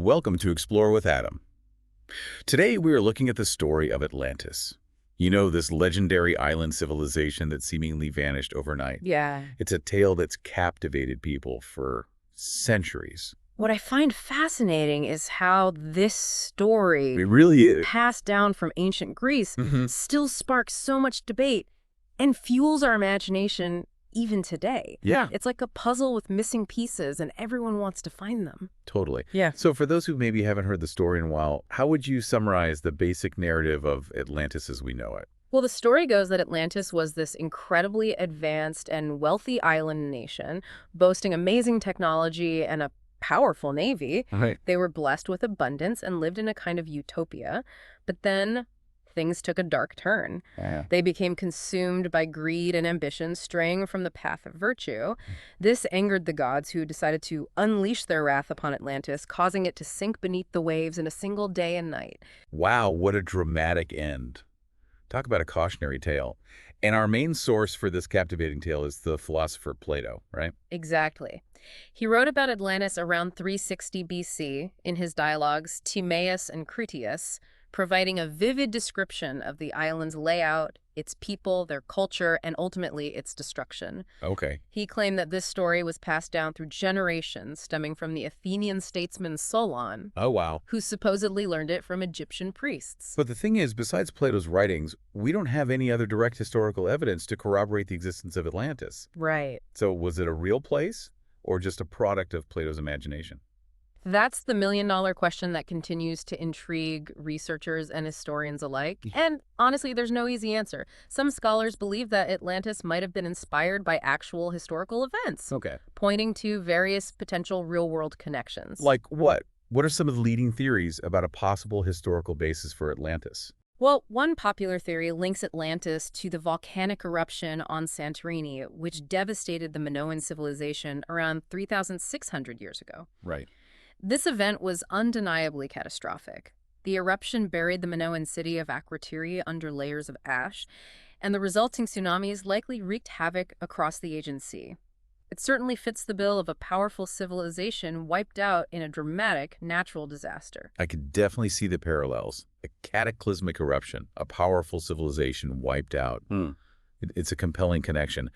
welcome to Explore with Adam. Today we are looking at the story of Atlantis. You know, this legendary island civilization that seemingly vanished overnight. Yeah. It's a tale that's captivated people for centuries. What I find fascinating is how this story, It really is. passed down from ancient Greece, hmm still sparks so much debate and fuels our imagination even today. Yeah, It's like a puzzle with missing pieces, and everyone wants to find them. totally. Yeah. So for those who maybe haven't heard the story in a while, how would you summarize the basic narrative of Atlantis as we know it? Well, the story goes that Atlantis was this incredibly advanced and wealthy island nation, boasting amazing technology and a powerful navy. Right. They were blessed with abundance and lived in a kind of utopia. But then things took a dark turn. Yeah. They became consumed by greed and ambition, straying from the path of virtue. This angered the gods, who decided to unleash their wrath upon Atlantis, causing it to sink beneath the waves in a single day and night. Wow, what a dramatic end. Talk about a cautionary tale. And our main source for this captivating tale is the philosopher Plato, right? Exactly. He wrote about Atlantis around 360 BC in his dialogues Timaeus and Critias, providing a vivid description of the island's layout, its people, their culture, and ultimately its destruction. Okay. He claimed that this story was passed down through generations, stemming from the Athenian statesman Solon, Oh, wow. who supposedly learned it from Egyptian priests. But the thing is, besides Plato's writings, we don't have any other direct historical evidence to corroborate the existence of Atlantis. Right. So was it a real place or just a product of Plato's imagination? That's the million-dollar question that continues to intrigue researchers and historians alike. And honestly, there's no easy answer. Some scholars believe that Atlantis might have been inspired by actual historical events, Okay. pointing to various potential real-world connections. Like what? What are some of the leading theories about a possible historical basis for Atlantis? Well, one popular theory links Atlantis to the volcanic eruption on Santorini, which devastated the Minoan civilization around 3,600 years ago. Right. This event was undeniably catastrophic. The eruption buried the Minoan city of Akrotiri under layers of ash, and the resulting tsunamis likely wreaked havoc across the Aegean Sea. It certainly fits the bill of a powerful civilization wiped out in a dramatic natural disaster. I could definitely see the parallels. A cataclysmic eruption, a powerful civilization wiped out. It's a compelling connection.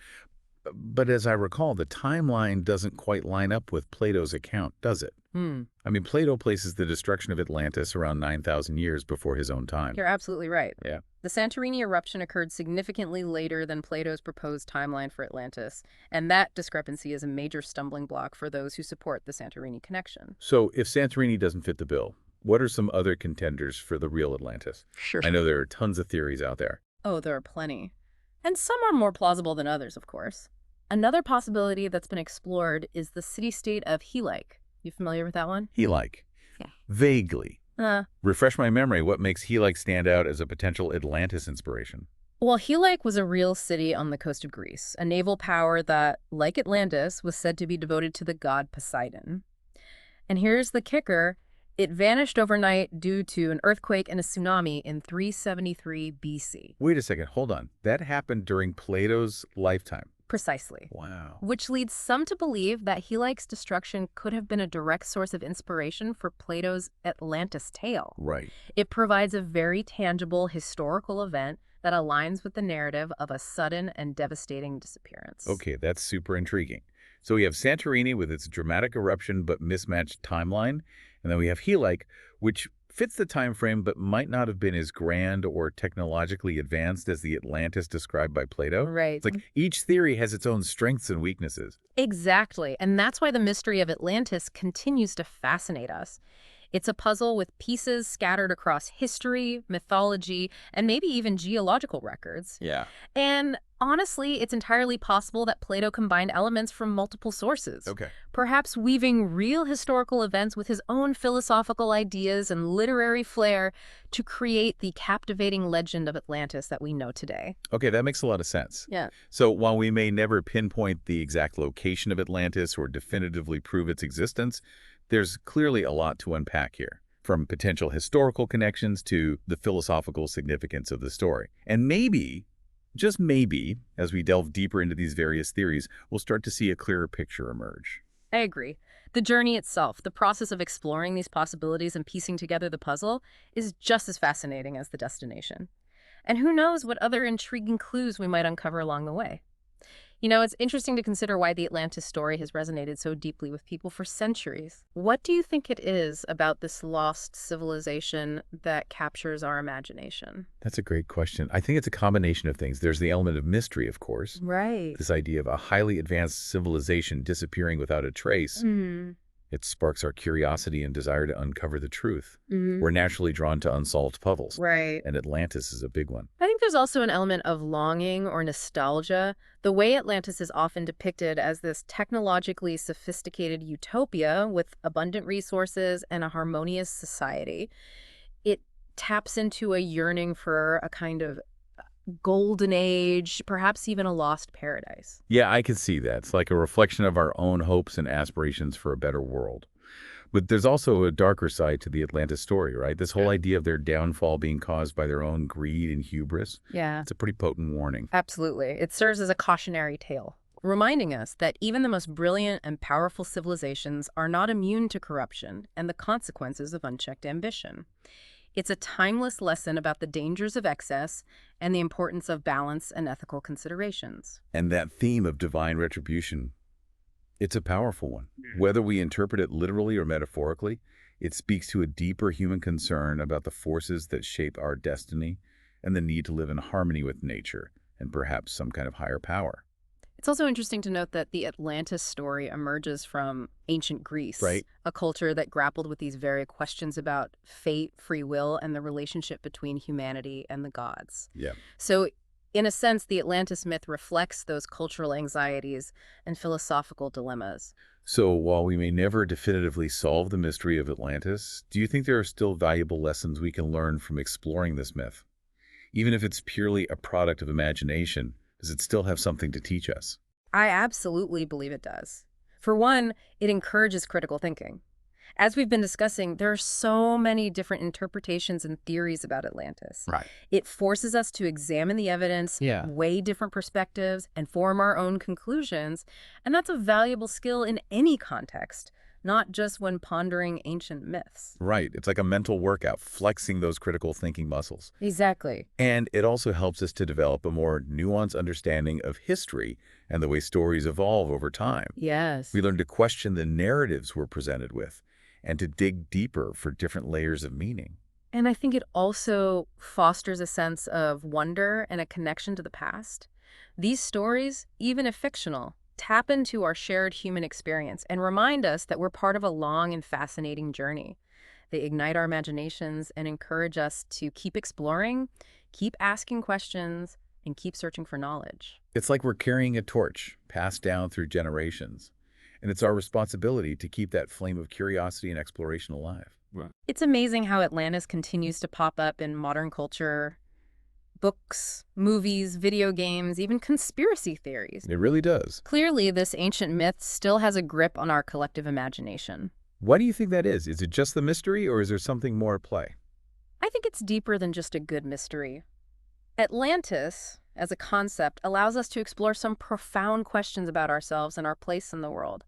But as I recall, the timeline doesn't quite line up with Plato's account, does it? I mean, Plato places the destruction of Atlantis around 9,000 years before his own time. You're absolutely right. Yeah. The Santorini eruption occurred significantly later than Plato's proposed timeline for Atlantis, and that discrepancy is a major stumbling block for those who support the Santorini connection. So if Santorini doesn't fit the bill, what are some other contenders for the real Atlantis? Sure. I know there are tons of theories out there. Oh, there are plenty. And some are more plausible than others, of course. Another possibility that's been explored is the city-state of Helike. You familiar with that one? Helike. Yeah. Vaguely. Uh, Refresh my memory. What makes Helike stand out as a potential Atlantis inspiration? Well, Helike was a real city on the coast of Greece, a naval power that, like Atlantis, was said to be devoted to the god Poseidon. And here's the kicker. It vanished overnight due to an earthquake and a tsunami in 373 BC. Wait a second. Hold on. That happened during Plato's lifetime. Precisely. Wow. Which leads some to believe that Helike's destruction could have been a direct source of inspiration for Plato's Atlantis tale. Right. It provides a very tangible historical event that aligns with the narrative of a sudden and devastating disappearance. Okay, that's super intriguing. So we have Santorini with its dramatic eruption but mismatched timeline, and then we have Helike, which fits the time frame but might not have been as grand or technologically advanced as the Atlantis described by Plato. Right. It's like each theory has its own strengths and weaknesses. Exactly. And that's why the mystery of Atlantis continues to fascinate us. It's a puzzle with pieces scattered across history, mythology, and maybe even geological records. Yeah. And honestly, it's entirely possible that Plato combined elements from multiple sources. Okay. Perhaps weaving real historical events with his own philosophical ideas and literary flair to create the captivating legend of Atlantis that we know today. Okay, that makes a lot of sense. Yeah. So while we may never pinpoint the exact location of Atlantis or definitively prove its existence, there's clearly a lot to unpack here, from potential historical connections to the philosophical significance of the story. And maybe, just maybe, as we delve deeper into these various theories, we'll start to see a clearer picture emerge. I agree. The journey itself, the process of exploring these possibilities and piecing together the puzzle, is just as fascinating as the destination. And who knows what other intriguing clues we might uncover along the way. It's interesting to consider why the Atlantis story has resonated so deeply with people for centuries. What do you think it is about this lost civilization that captures our imagination? That's a great question. I think it's a combination of things. There's the element of mystery, of course. Right. This idea of a highly advanced civilization disappearing without a trace. Mm. It sparks our curiosity and desire to uncover the truth. Hmm. We're naturally drawn to unsolved puzzles, Right. and Atlantis is a big one. I think there's also an element of longing or nostalgia. The way Atlantis is often depicted as this technologically sophisticated utopia with abundant resources and a harmonious society, it taps into a yearning for a kind of golden age, perhaps even a lost paradise. Yeah, I can see that. It's like a reflection of our own hopes and aspirations for a better world. But there's also a darker side to the Atlantis story, right? This whole idea of their downfall being caused by their own greed and hubris. Yeah, It's a pretty potent warning. absolutely. It serves as a cautionary tale, reminding us that even the most brilliant and powerful civilizations are not immune to corruption and the consequences of unchecked ambition. It's a timeless lesson about the dangers of excess and the importance of balance and ethical considerations. And that theme of divine retribution, it's a powerful one. Whether we interpret it literally or metaphorically, it speaks to a deeper human concern about the forces that shape our destiny and the need to live in harmony with nature and perhaps some kind of higher power. It's also interesting to note that the Atlantis story emerges from ancient Greece, Right. a culture that grappled with these very questions about fate, free will, and the relationship between humanity and the gods. Yeah. So, in a sense, the Atlantis myth reflects those cultural anxieties and philosophical dilemmas. So while we may never definitively solve the mystery of Atlantis, do you think there are still valuable lessons we can learn from exploring this myth? Even if it's purely a product of imagination, does it still have something to teach us? I absolutely believe it does. For one, it encourages critical thinking. As we've been discussing, there are so many different interpretations and theories about Atlantis. Right. It forces us to examine the evidence, Yeah. weigh different perspectives, and form our own conclusions. And that's a valuable skill in any context, not just when pondering ancient myths. Right. It's like a mental workout, flexing those critical thinking muscles. Exactly. And it also helps us to develop a more nuanced understanding of history and the way stories evolve over time. Yes. We learn to question the narratives we're presented with and to dig deeper for different layers of meaning. And I think it also fosters a sense of wonder and a connection to the past. These stories, even if fictional, tap into our shared human experience and remind us that we're part of a long and fascinating journey. They ignite our imaginations and encourage us to keep exploring, keep asking questions, and keep searching for knowledge. It's like we're carrying a torch passed down through generations, and it's our responsibility to keep that flame of curiosity and exploration alive. Right. It's amazing how Atlantis continues to pop up in modern culture, books, movies, video games, even conspiracy theories. It really does. Clearly, this ancient myth still has a grip on our collective imagination. Why do you think that is? Is it just the mystery, or is there something more at play? I think it's deeper than just a good mystery. Atlantis, as a concept, allows us to explore some profound questions about ourselves and our place in the world.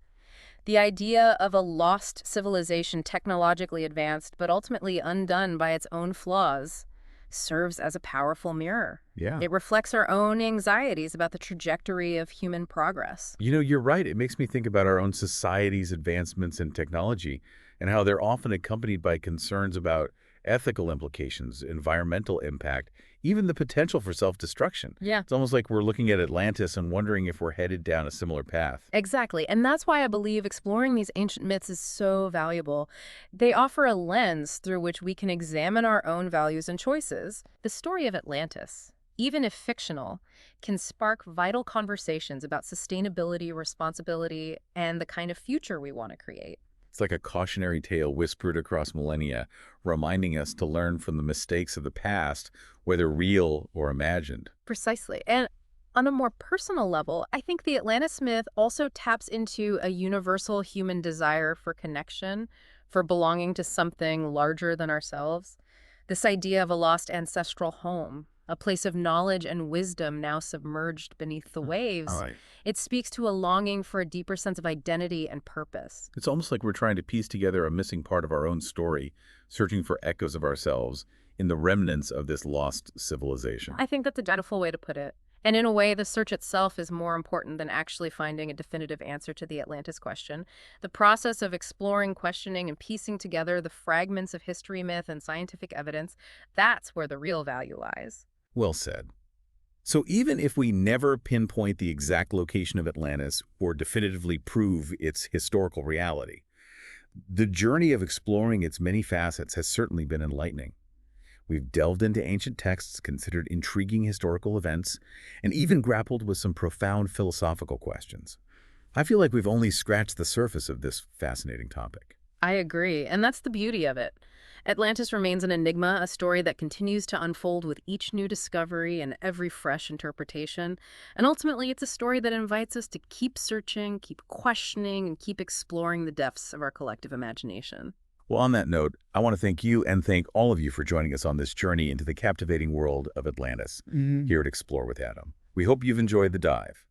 The idea of a lost civilization, technologically advanced, but ultimately undone by its own flaws, serves as a powerful mirror. Yeah. It reflects our own anxieties about the trajectory of human progress. You're right. It makes me think about our own society's advancements in technology and how they're often accompanied by concerns about ethical implications, environmental impact, even the potential for self-destruction. Yeah. It's almost like we're looking at Atlantis and wondering if we're headed down a similar path. Exactly. And that's why I believe exploring these ancient myths is so valuable. They offer a lens through which we can examine our own values and choices. The story of Atlantis, even if fictional, can spark vital conversations about sustainability, responsibility, and the kind of future we want to create. It's like a cautionary tale whispered across millennia, reminding us to learn from the mistakes of the past, whether real or imagined. Precisely. And on a more personal level, I think the Atlantis myth also taps into a universal human desire for connection, for belonging to something larger than ourselves. This idea of a lost ancestral home, a place of knowledge and wisdom now submerged beneath the All waves. right. It speaks to a longing for a deeper sense of identity and purpose. It's almost like we're trying to piece together a missing part of our own story, searching for echoes of ourselves in the remnants of this lost civilization. I think that's a beautiful way to put it. And in a way, the search itself is more important than actually finding a definitive answer to the Atlantis question. The process of exploring, questioning, and piecing together the fragments of history, myth, and scientific evidence, that's where the real value lies. Well said. So even if we never pinpoint the exact location of Atlantis or definitively prove its historical reality, the journey of exploring its many facets has certainly been enlightening. We've delved into ancient texts, considered intriguing historical events, and even grappled with some profound philosophical questions. I feel like we've only scratched the surface of this fascinating topic. I agree, and that's the beauty of it. Atlantis remains an enigma, a story that continues to unfold with each new discovery and every fresh interpretation. And ultimately, it's a story that invites us to keep searching, keep questioning, and keep exploring the depths of our collective imagination. Well, on that note, I want to thank you and thank all of you for joining us on this journey into the captivating world of Atlantis here at Explore with Adam. We hope you've enjoyed the dive.